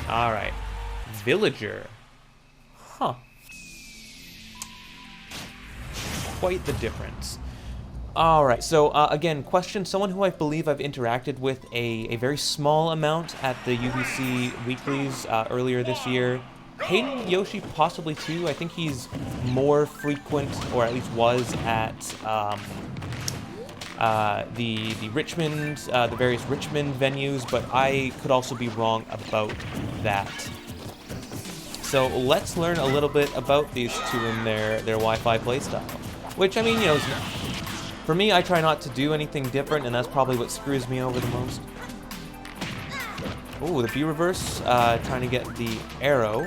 All right. Villager. Huh. Quite the difference. All right, so again, question, someone who I believe I've interacted with a very small amount at the UBC Weeklies earlier this year. HaydenYoshi possibly too. I think he's more frequent, or at least was, at the Richmond, the various Richmond venues, but I could also be wrong about that. So let's learn a little bit about these two and their Wi-Fi playstyle, which, I mean, you know, for me, I try not to do anything different, and that's probably what screws me over the most. Oh, the B reverse, trying to get the arrow.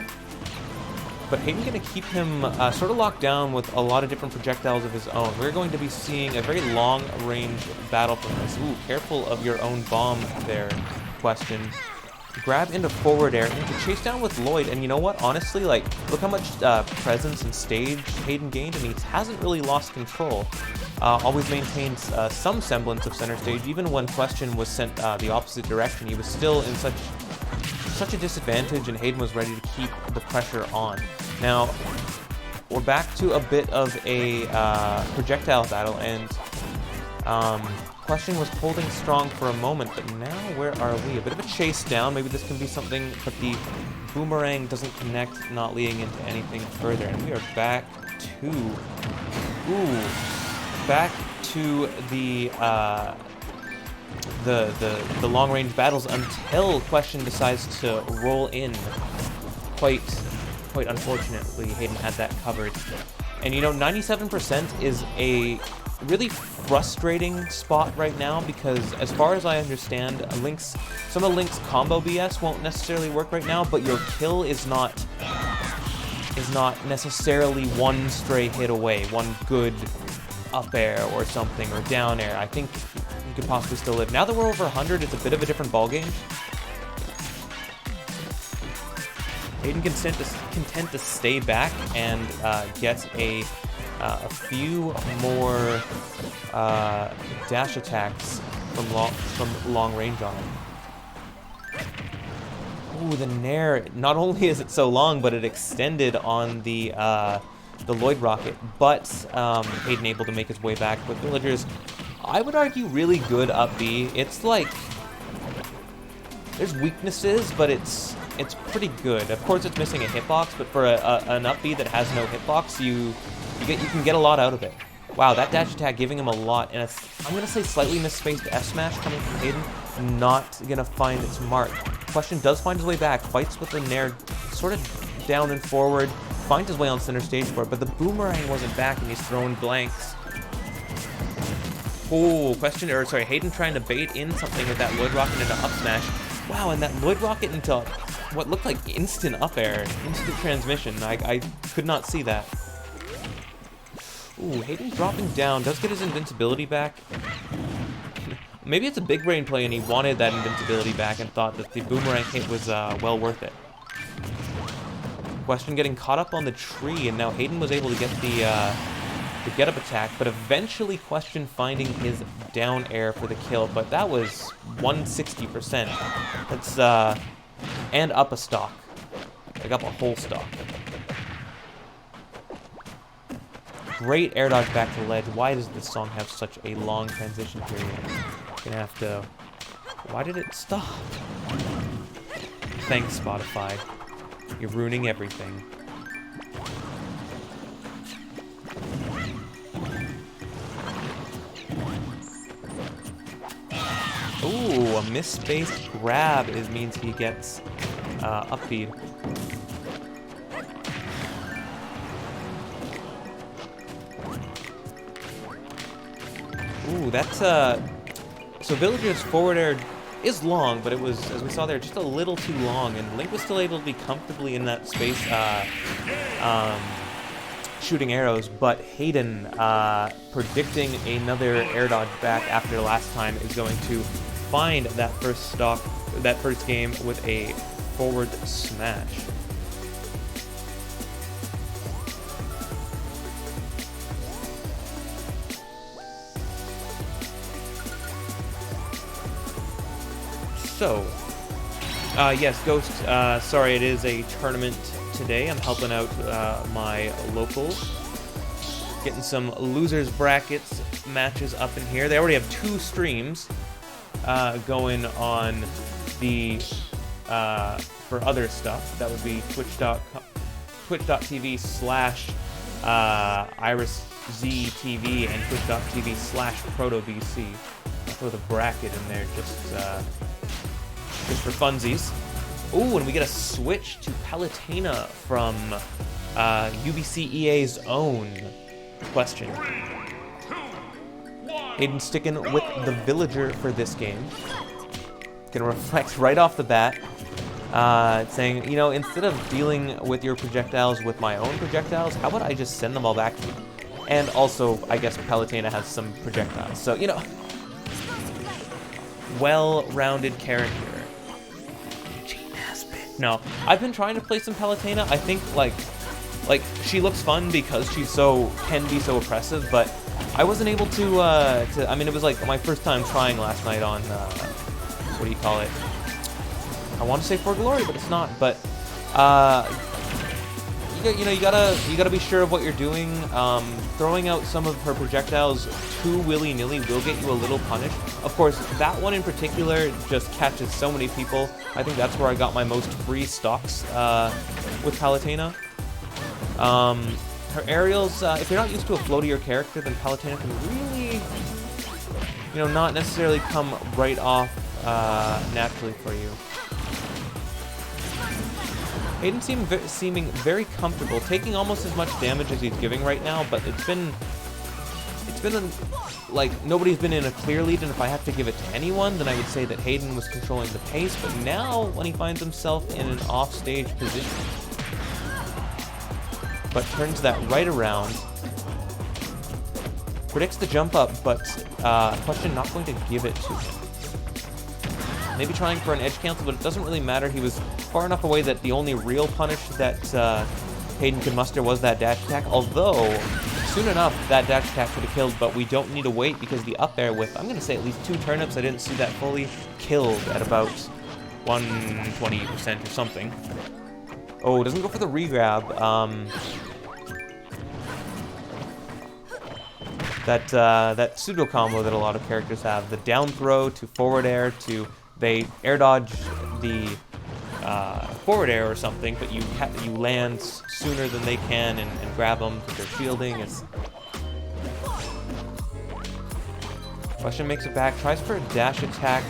But Hayden going to keep him sort of locked down with a lot of different projectiles of his own. We're going to be seeing a very long-range battle from this. Ooh, careful of your own bomb there, question. Grab into forward air and to chase down with Lloyd. And you know what? Honestly, like, look how much presence and stage Hayden gained, and he hasn't really lost control. Always maintained some semblance of center stage. Even when question was sent the opposite direction, he was still in such a disadvantage, and Hayden was ready to keep the pressure on. Now, we're back to a bit of a projectile battle, and question was holding strong for a moment, but now where are we? A bit of a chase down. Maybe this can be something, but the boomerang doesn't connect, not leading into anything further. And we are back to... Ooh. Back to the long-range battles until question decides to roll in. Quite unfortunately, Hayden had that covered. And you know, 97% is a really frustrating spot right now because, as far as I understand, some of Link's combo BS won't necessarily work right now, but your kill is not necessarily one stray hit away, one good up air or something, or down air. I think you could possibly still live. Now that we're over 100, it's a bit of a different ballgame. Hayden content to stay back and get a few more dash attacks from long range on him. Ooh, the Nair, not only is it so long, but it extended on the Lloyd rocket, but Hayden able to make his way back. But Villagers, I would argue, really good up B. It's like, there's weaknesses, but it's pretty good. Of course, it's missing a hitbox, but for an up B that has no hitbox, you can get a lot out of it. Wow, that dash attack giving him a lot, and I'm gonna say slightly misspaced F smash coming from Hayden, not gonna find its mark. Question does find his way back, fights with the Nair, sort of down and forward, finds his way on center stage for it, but the boomerang wasn't back, and he's throwing blanks. Oh, Hayden trying to bait in something with that Lloyd rocket into up smash. Wow, and that Lloyd rocket into what looked like instant up air, instant transmission. I could not see that. Ooh, Hayden dropping down, does get his invincibility back. Maybe it's a big brain play and he wanted that invincibility back and thought that the boomerang hit was well worth it. Question getting caught up on the tree, and now Hayden was able to get the get-up attack, but eventually Question finding his down air for the kill, but that was 160%. That's, and up a stock. Like up a whole stock. Great air dodge back to ledge. Why does this song have such a long transition period? Gonna have to... Why did it stop? Thanks, Spotify. You're ruining everything. Ooh, a misspaced grab means he gets up feed. Ooh, that's so Villager's forward air is long, but it was, as we saw there, just a little too long, and Link was still able to be comfortably in that space shooting arrows, but Hayden predicting another air dodge back after last time is going to find that first game with a forward smash. So, Yes, Ghost, sorry, it is a tournament today. I'm helping out my locals. Getting some losers brackets matches up in here. They already have 2 streams going on the for other stuff. That would be twitch.tv/IrisZTV and twitch.tv/ProtoBC. I'll throw the bracket in there just for funsies. Ooh, and we get a switch to Palutena from UBC EA's own Question. Hayden sticking with the villager for this game. Gonna reflect right off the bat, saying, you know, instead of dealing with your projectiles with my own projectiles, how about I just send them all back to you? And also, I guess Palutena has some projectiles, so, you know, well-rounded character. No, I've been trying to play some Palutena. I think, like she looks fun because she can be so oppressive, but I wasn't able to I mean, it was like my first time trying last night on, what do you call it? I want to say For Glory, but it's not, but, you know, you gotta be sure of what you're doing. Throwing out some of her projectiles too willy-nilly will get you a little punished. Of course, that one in particular just catches so many people. I think that's where I got my most free stocks with Palutena. Her aerials, if you're not used to a floatier character, then Palutena can really, you know, not necessarily come right off naturally for you. Hayden seeming very comfortable, taking almost as much damage as he's giving right now, but it's been like, nobody's been in a clear lead, and if I have to give it to anyone, then I would say that Hayden was controlling the pace, but now, when he finds himself in an off-stage position, but turns that right around, predicts the jump up, but Question not going to give it to him. Maybe trying for an edge cancel, but it doesn't really matter. He was far enough away that the only real punish that Hayden could muster was that dash attack, although soon enough that dash attack could have killed, but we don't need to wait because the up air with, I'm going to say, at least 2 turnips, I didn't see that fully, killed at about 120% or something. Oh, doesn't go for the re-grab. That pseudo combo that a lot of characters have, the down throw to forward air to, they air dodge the forward air or something, but you land sooner than they can and grab them because they're shielding. Question makes it back, tries for a dash attack.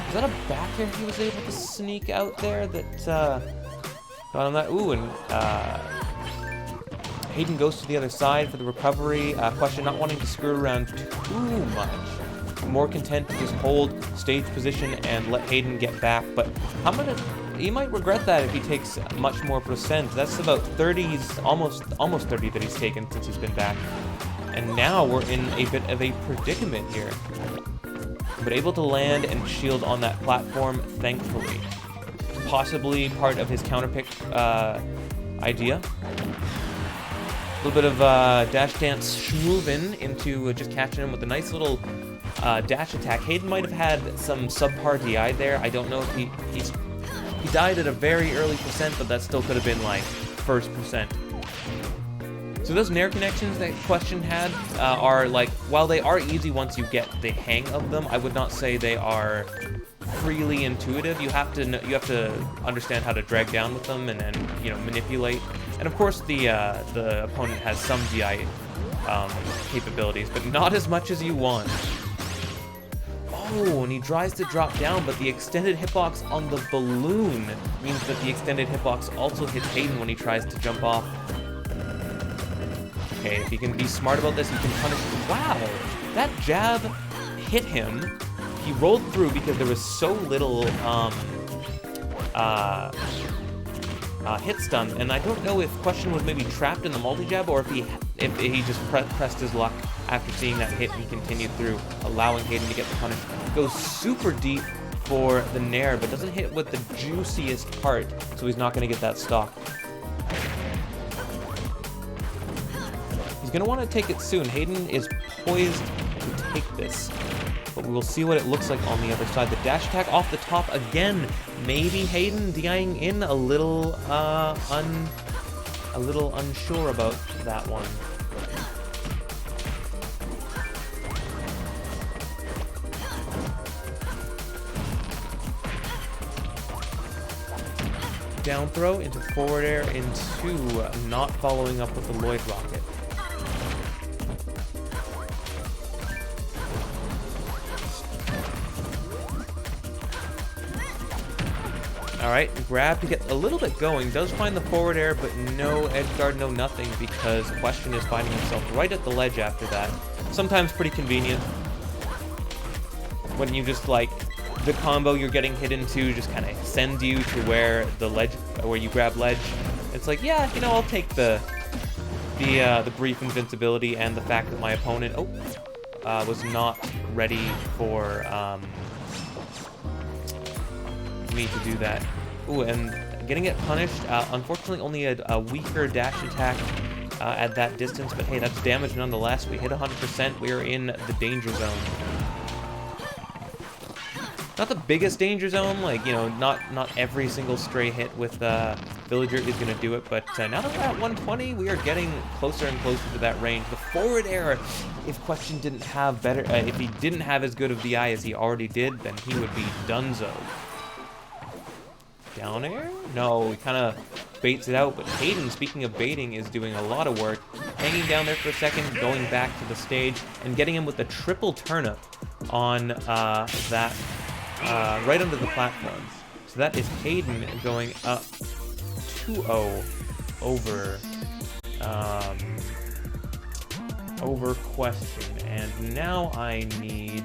Is that a back air he was able to sneak out there that got him that? Ooh, and Hayden goes to the other side for the recovery. Question not wanting to screw around too much. More content to just hold stage position and let Hayden get back, but he might regret that if he takes much more percent. That's about 30s, almost 30 that he's taken since he's been back. And now we're in a bit of a predicament here. But able to land and shield on that platform, thankfully. Possibly part of his counterpick idea. A little bit of dash dance schmoovin into just catching him with a nice little dash attack. Hayden might have had some subpar DI there. I don't know if he died at a very early percent, but that still could have been like first percent. So those Nair connections that Question had are like, while they are easy once you get the hang of them, I would not say they are freely intuitive. You have to understand how to drag down with them and you know, manipulate. And of course the opponent has some DI capabilities, but not as much as you want. Oh, and he tries to drop down, but the extended hitbox on the balloon means that the extended hitbox also hits Hayden when he tries to jump off. Okay, if he can be smart about this, he can punish him. Wow, that jab hit him. He rolled through because there was so little hit stun, and I don't know if Question was maybe trapped in the multi-jab or if he just pressed his luck after seeing that hit and he continued through, allowing Hayden to get the punish. Goes super deep for the Nair, but doesn't hit with the juiciest part, so he's not going to get that stock. He's going to want to take it soon. Hayden is poised to take this. but we will see what it looks like on the other side. The dash attack off the top again. Maybe Hayden DIing in a little unsure about that one. Down throw into forward air into not following up with the Lloyd rocket. Alright, grab to get a little bit going. Does find the forward air, but no edge guard, no nothing, because Question is finding himself right at the ledge after that. Sometimes pretty convenient. When you just, like, the combo you're getting hit into just kind of sends you to where the ledge, where you grab ledge. It's like, yeah, you know, I'll take the brief invincibility and the fact that my opponent, was not ready for, me to do that. Ooh, and getting it punished. Unfortunately, only a weaker dash attack at that distance, but hey, that's damage nonetheless. We hit 100%. We are in the danger zone. Not the biggest danger zone, like, you know, not every single stray hit with Villager is going to do it, but now that we're at 120, we are getting closer and closer to that range. The forward air, if Question didn't have better, if he didn't have as good of DI as he already did, then he would be donezo. Down air? No, he kind of baits it out, but Hayden, speaking of baiting, is doing a lot of work. Hanging down there for a second, going back to the stage, and getting him with the triple turnip on that, right under the platforms. So that is Hayden going up 2-0 over Question. And now I need